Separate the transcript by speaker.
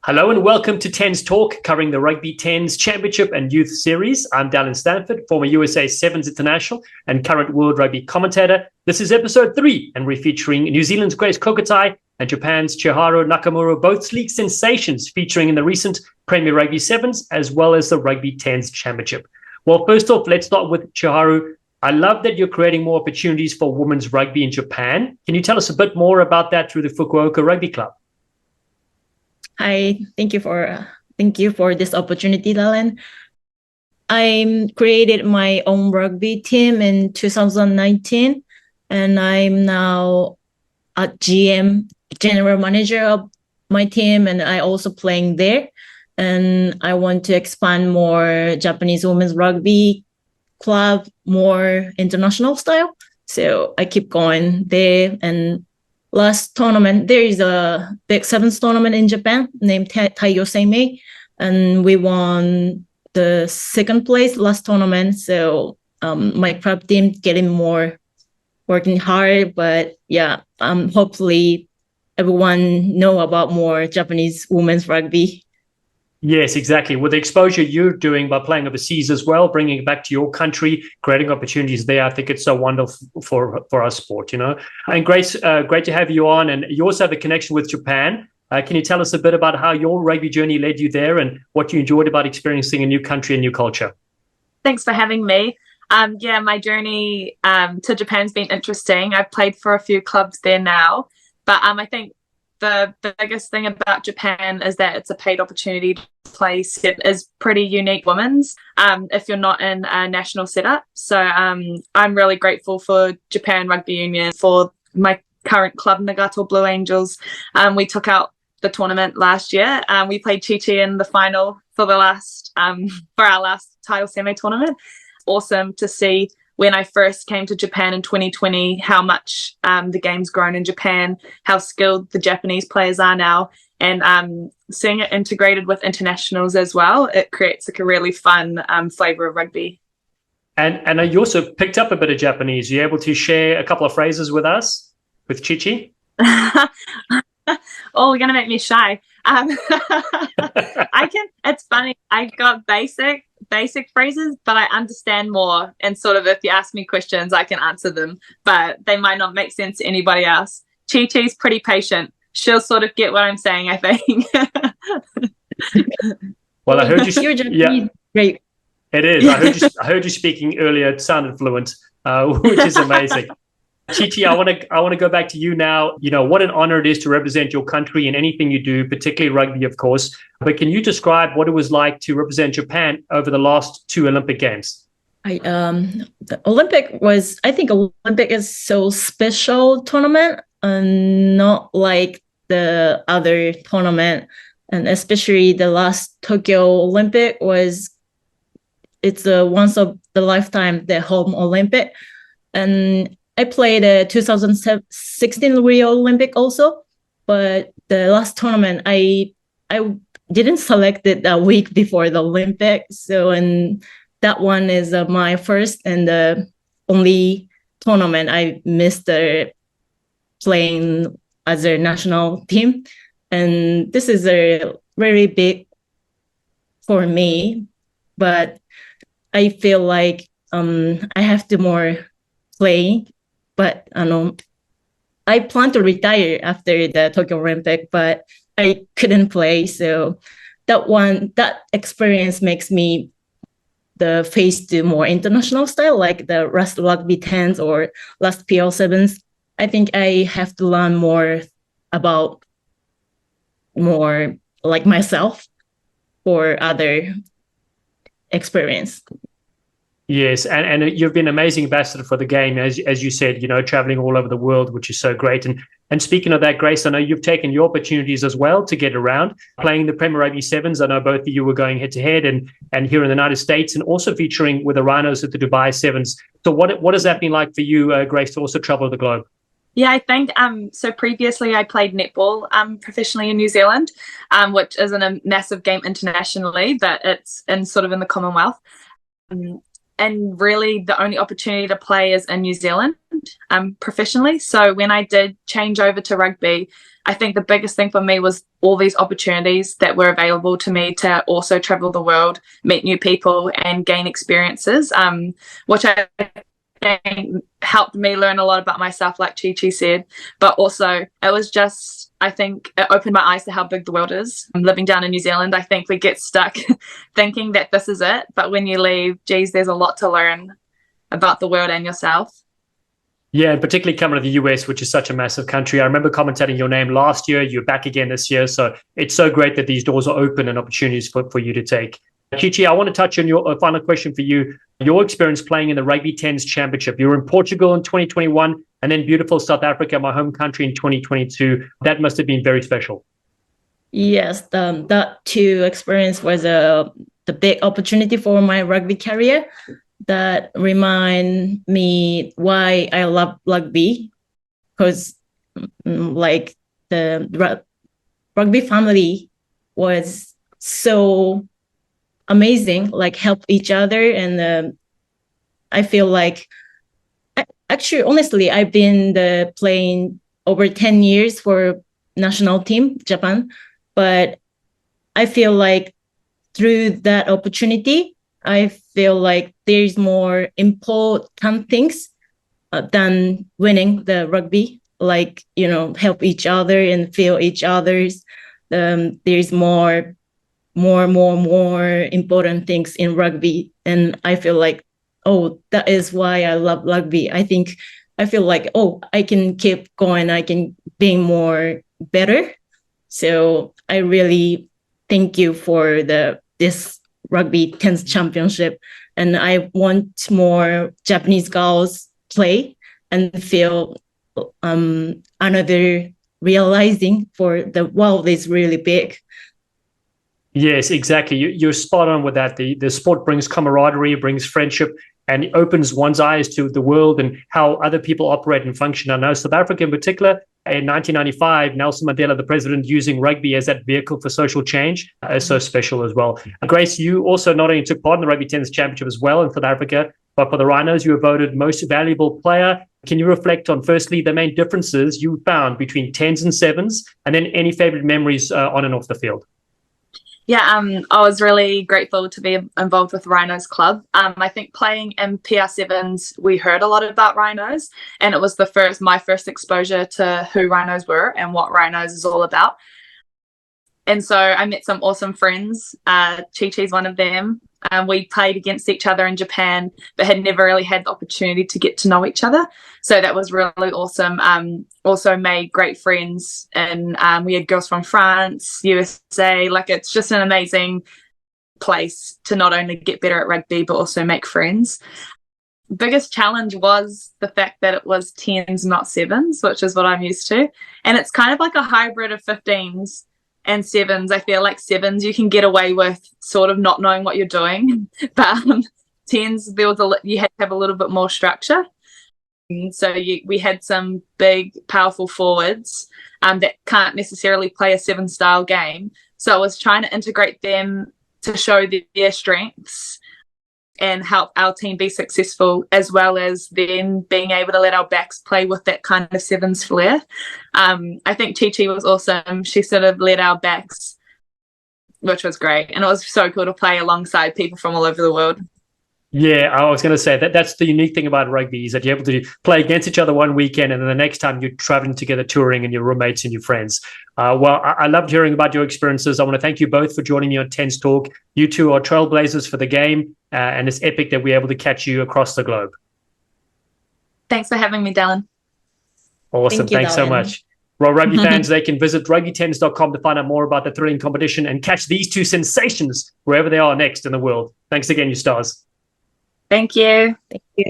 Speaker 1: Hello and welcome to Tens Talk, covering the Rugby Tens Championship and Youth Series. I'm Dallen, former USA Sevens international and current World Rugby commentator. This is episode 3, and we're featuring New Zealand's Grace Kukutai and Japan's Chiharu Nakamura, both league sensations featuring in the recent Premier Rugby Sevens as well as the Rugby Tens Championship. Well, first off, let's start with Chiharu. I love that you're creating more opportunities for women's rugby in Japan. Can you tell us a bit more about that through the Fukuoka Rugby Club?
Speaker 2: Hi, thank you for this opportunity, Dallen. I created my own rugby team in 2019, and I'm now a general manager of my team, and I also playing there. And I want to expand more Japanese women's rugby club, more international style. So I keep going there. And last tournament, there is a big sevens tournament in Japan named Taiyo Seimei, and we won the second place last tournament. So my club team getting more working hard, but yeah, hopefully everyone know about more Japanese women's rugby.
Speaker 1: Yes, exactly. With the exposure you're doing by playing overseas as well, bringing it back to your country, creating opportunities there, I think it's so wonderful for our sport, you know. And Grace, great to have you on. And you also have a connection with Japan. Can you tell us a bit about how your rugby journey led you there and what you enjoyed about experiencing a new country and new culture?
Speaker 3: Thanks for having me. My journey to Japan's been interesting. I've played for a few clubs there now, but I think the biggest thing about Japan is that it's a paid opportunity to play set is pretty unique women's if you're not in a national setup. So I'm really grateful for Japan Rugby Union, for my current club, Nagato Blue Angels. We took out the tournament last year. We played Chi in the final for our last title semi-tournament. Awesome to see when I first came to Japan in 2020, how much the game's grown in Japan, how skilled the Japanese players are now, and seeing it integrated with internationals as well, it creates like a really fun flavour of rugby.
Speaker 1: And you also picked up a bit of Japanese. Are you able to share a couple of phrases with us, with Chichi?
Speaker 3: Oh, you're going to make me shy. It's funny, I got basic phrases, but I understand more, and sort of if you ask me questions I can answer them, but they might not make sense to anybody else. Chi-Chi's pretty patient. She'll sort of get what I'm saying, I think.
Speaker 1: Well, I heard you.
Speaker 2: You're Japanese. Great.
Speaker 1: It is. I heard you speaking earlier. It sounded fluent, which is amazing. Chichi, I want to go back to you now. You know, what an honor it is to represent your country in anything you do, particularly rugby, of course. But can you describe what it was like to represent Japan over the last 2 Olympic Games?
Speaker 2: The Olympic is so special tournament, and not like the other tournament. And especially the last Tokyo Olympic it's a once of the lifetime, the home Olympic. And I played the 2016 Rio Olympic also, but the last tournament I didn't select it a week before the Olympic. So, and that one is my first and the only tournament I missed playing as a national team. And this is a very big for me, but I feel like I have to more play. But I plan to retire after the Tokyo Olympic, but I couldn't play. So that experience makes me the face to more international style, like the last Rugby 10s or last PL 7s. I think I have to learn more about more like myself for other experience.
Speaker 1: Yes, and you've been an amazing ambassador for the game, as you said, you know, traveling all over the world, which is so great. And speaking of that, Grace, I know you've taken your opportunities as well to get around, playing the Premier Rugby Sevens. I know both of you were going head-to-head and here in the United States, and also featuring with the Rhinos at the Dubai Sevens. So what has that been like for you, Grace, to also travel the globe?
Speaker 3: Yeah, I think so previously I played netball professionally in New Zealand, which isn't a massive game internationally, but it's in the Commonwealth. and really the only opportunity to play is in New Zealand professionally. So when I did change over to rugby, I think the biggest thing for me was all these opportunities that were available to me to also travel the world, meet new people and gain experiences, which I think helped me learn a lot about myself, like Chi said. But also it was just, I think it opened my eyes to how big the world is. Living down in New Zealand, I think we get stuck thinking that this is it. But when you leave, geez, there's a lot to learn about the world and yourself.
Speaker 1: Yeah, and particularly coming to the US, which is such a massive country. I remember commentating your name last year. You're back again this year. So it's so great that these doors are open and opportunities for you to take. Chichi, I want to touch on your final question for you. Your experience playing in the Rugby Tens Championship. You were in Portugal in 2021 and then beautiful South Africa, my home country, in 2022. That must have been very special.
Speaker 2: Yes, that too experience was the big opportunity for my rugby career. That remind me why I love rugby, because like the rugby family was so amazing, like help each other. And I feel like, actually, honestly, I've been playing over 10 years for national team, Japan, but I feel like through that opportunity, I feel like there's more important things than winning the rugby, like, help each other and feel each other's. There's more important things in rugby. And I feel like, oh, that is why I love rugby. I feel like, oh, I can keep going. I can be more better. So I really thank you for this Rugby 10th championship, and I want more Japanese girls play and feel another realizing for the world is really big.
Speaker 1: Yes, exactly. You're spot on with that. The sport brings camaraderie, brings friendship, and it opens one's eyes to the world and how other people operate and function. I know South Africa in particular, in 1995, Nelson Mandela, the president, using rugby as that vehicle for social change is so special as well. Grace, you also not only took part in the Rugby Tennis Championship as well in South Africa, but for the Rhinos, you were voted most valuable player. Can you reflect on, firstly, the main differences you found between 10s and 7s, and then any favorite memories on and off the field?
Speaker 3: Yeah, I was really grateful to be involved with Rhinos Club. I think playing in PR7s, we heard a lot about Rhinos, and it was my first exposure to who Rhinos were and what Rhinos is all about. And so I met some awesome friends. Chi-Chi's one of them. We played against each other in Japan, but had never really had the opportunity to get to know each other. So that was really awesome. Also made great friends, and we had girls from France, USA. Like, it's just an amazing place to not only get better at rugby, but also make friends. Biggest challenge was the fact that it was 10s, not 7s, which is what I'm used to. And it's kind of like a hybrid of 15s and 7s. I feel like 7s you can get away with sort of not knowing what you're doing, but 10s you had to have a little bit more structure. So we had some big, powerful forwards that can't necessarily play a 7 style game. So I was trying to integrate them to show their strengths and help our team be successful, as well as then being able to let our backs play with that kind of 7s flair. I think Chi-Chi was awesome. She sort of led our backs, which was great. And it was so cool to play alongside people from all over the world.
Speaker 1: Yeah, I was going to say that's the unique thing about rugby, is that you're able to play against each other one weekend, and then the next time you're traveling together, touring, and your roommates and your friends. Well, I loved hearing about your experiences. I want to thank you both for joining me on Tense Talk. You two are trailblazers for the game, and it's epic that we're able to catch you across the globe.
Speaker 3: Thanks for having me, Dallen.
Speaker 1: Awesome. Thanks so much. Well, rugby fans, they can visit rugbytens.com to find out more about the thrilling competition and catch these two sensations wherever they are next in the world. Thanks again, you stars.
Speaker 3: Thank you.
Speaker 2: Thank you.